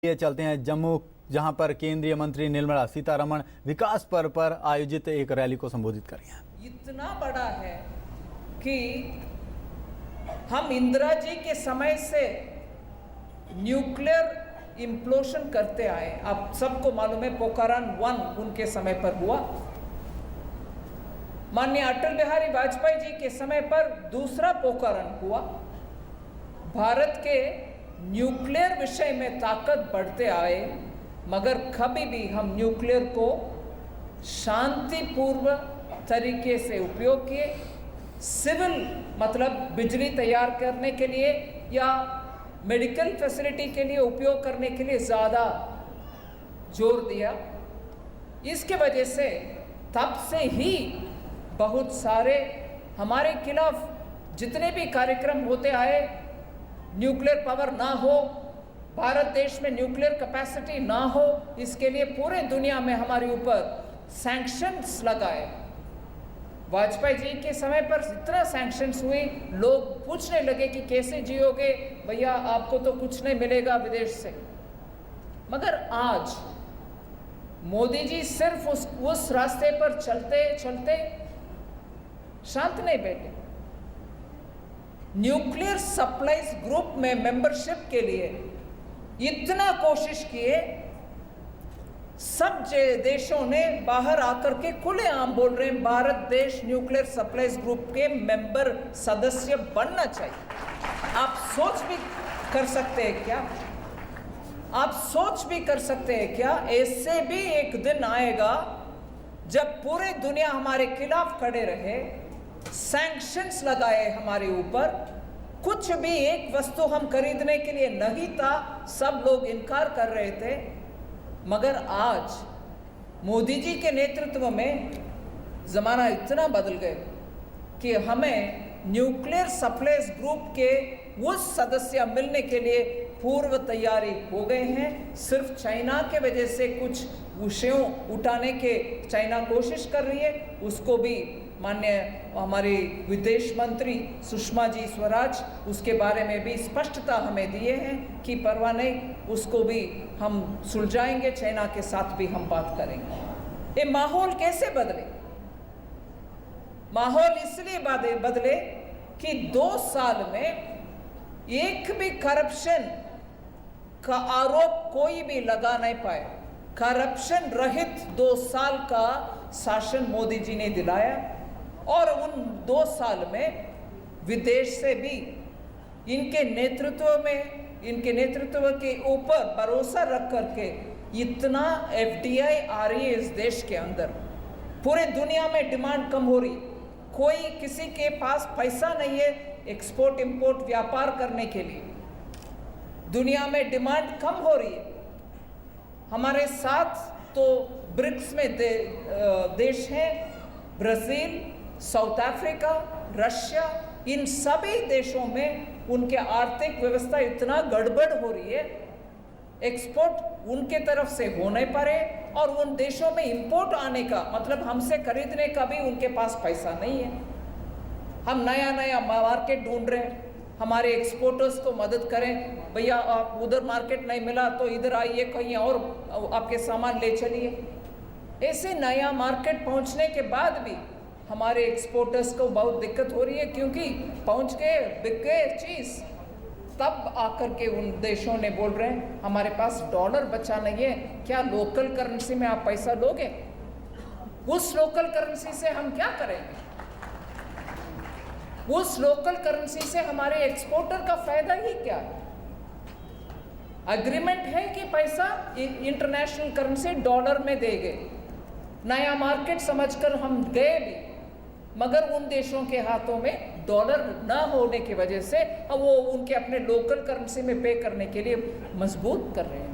ये चलते हैं जम्मू, जहां पर केंद्रीय मंत्री निर्मला सीतारमण विकास पर्व पर आयोजित एक रैली को संबोधित करेंगे। इतना बड़ा है कि हम इंदिरा जी के समय से न्यूक्लियर इम्प्लोशन करते आए। आप सबको मालूम है पोखरण 1 उनके समय पर हुआ। माननीय अटल बिहारी वाजपेयी जी के समय पर दूसरा पोखरण हुआ। भारत के न्यूक्लियर विषय में ताकत बढ़ते आए, मगर कभी भी हम न्यूक्लियर को शांतिपूर्व तरीके से उपयोग किए। सिविल मतलब बिजली तैयार करने के लिए या मेडिकल फैसिलिटी के लिए उपयोग करने के लिए ज़्यादा जोर दिया। इसके वजह से तब से ही बहुत सारे हमारे खिलाफ जितने भी कार्यक्रम होते आए, न्यूक्लियर पावर ना हो, भारत देश में न्यूक्लियर कैपेसिटी ना हो, इसके लिए पूरे दुनिया में हमारे ऊपर सैंक्शंस लगाए। वाजपेयी जी के समय पर इतना सैंक्शंस हुए, लोग पूछने लगे कि कैसे जियोगे भैया, आपको तो कुछ नहीं मिलेगा विदेश से। मगर आज मोदी जी सिर्फ उस रास्ते पर चलते चलते शांत नहीं बैठे। न्यूक्लियर सप्लाईज ग्रुप में मेंबरशिप के लिए इतना कोशिश किए, सब देशों ने बाहर आकर के खुलेआम बोल रहे हैं भारत देश न्यूक्लियर सप्लाईज ग्रुप के मेंबर सदस्य बनना चाहिए। आप सोच भी कर सकते हैं क्या? आप सोच भी कर सकते हैं क्या? ऐसे भी एक दिन आएगा जब पूरे दुनिया हमारे खिलाफ खड़े रहे, सैंक्शंस लगाए हमारे ऊपर, कुछ भी एक वस्तु हम खरीदने के लिए नहीं था, सब लोग इनकार कर रहे थे। मगर आज मोदी जी के नेतृत्व में ज़माना इतना बदल गया कि हमें न्यूक्लियर सप्लाईज ग्रुप के उस सदस्य मिलने के लिए पूर्व तैयारी हो गए हैं। सिर्फ चाइना के वजह से कुछ विषयों उठाने के चाइना कोशिश कर रही है, उसको भी माननीय हमारी विदेश मंत्री सुषमा जी स्वराज उसके बारे में भी स्पष्टता हमें दिए हैं कि परवाह नहीं, उसको भी हम सुलझाएंगे, चाइना के साथ भी हम बात करेंगे। ये माहौल कैसे बदले? माहौल इसलिए बदले कि 2 साल में एक भी करप्शन का आरोप कोई भी लगा नहीं पाए। करप्शन रहित 2 साल का शासन मोदी जी ने दिलाया, और उन 2 साल में विदेश से भी इनके नेतृत्व के ऊपर भरोसा रख करके इतना FDI आ रही है इस देश के अंदर। पूरे दुनिया में डिमांड कम हो रही, कोई किसी के पास पैसा नहीं है एक्सपोर्ट इंपोर्ट व्यापार करने के लिए। दुनिया में डिमांड कम हो रही है। हमारे साथ तो ब्रिक्स में देश हैं, ब्राज़ील, साउथ अफ्रीका, रशिया, इन सभी देशों में उनके आर्थिक व्यवस्था इतना गड़बड़ हो रही है, एक्सपोर्ट उनके तरफ से हो नहीं पा रहे, और उन देशों में इंपोर्ट आने का मतलब हमसे खरीदने का भी उनके पास पैसा नहीं है। हम नया मार्केट ढूंढ रहे हैं, हमारे एक्सपोर्टर्स को मदद करें, भैया आप उधर मार्केट नहीं मिला तो इधर आइए, कहीं और आपके सामान ले चलिए। ऐसे नया मार्केट पहुंचने के बाद भी हमारे एक्सपोर्टर्स को बहुत दिक्कत हो रही है, क्योंकि पहुंच गए, बिक गए चीज़, तब आकर के उन देशों ने बोल रहे हैं हमारे पास डॉलर बचा नहीं है, क्या लोकल करेंसी में आप पैसा लोगे? उस लोकल करेंसी से हम क्या करेंगे? उस लोकल करेंसी से हमारे एक्सपोर्टर का फायदा ही क्या है? एग्रीमेंट है कि पैसा इंटरनेशनल करेंसी डॉलर में देंगे, नया मार्केट समझकर हम गए भी, मगर उन देशों के हाथों में डॉलर ना होने की वजह से अब वो उनके अपने लोकल करेंसी में पे करने के लिए मजबूर कर रहे हैं।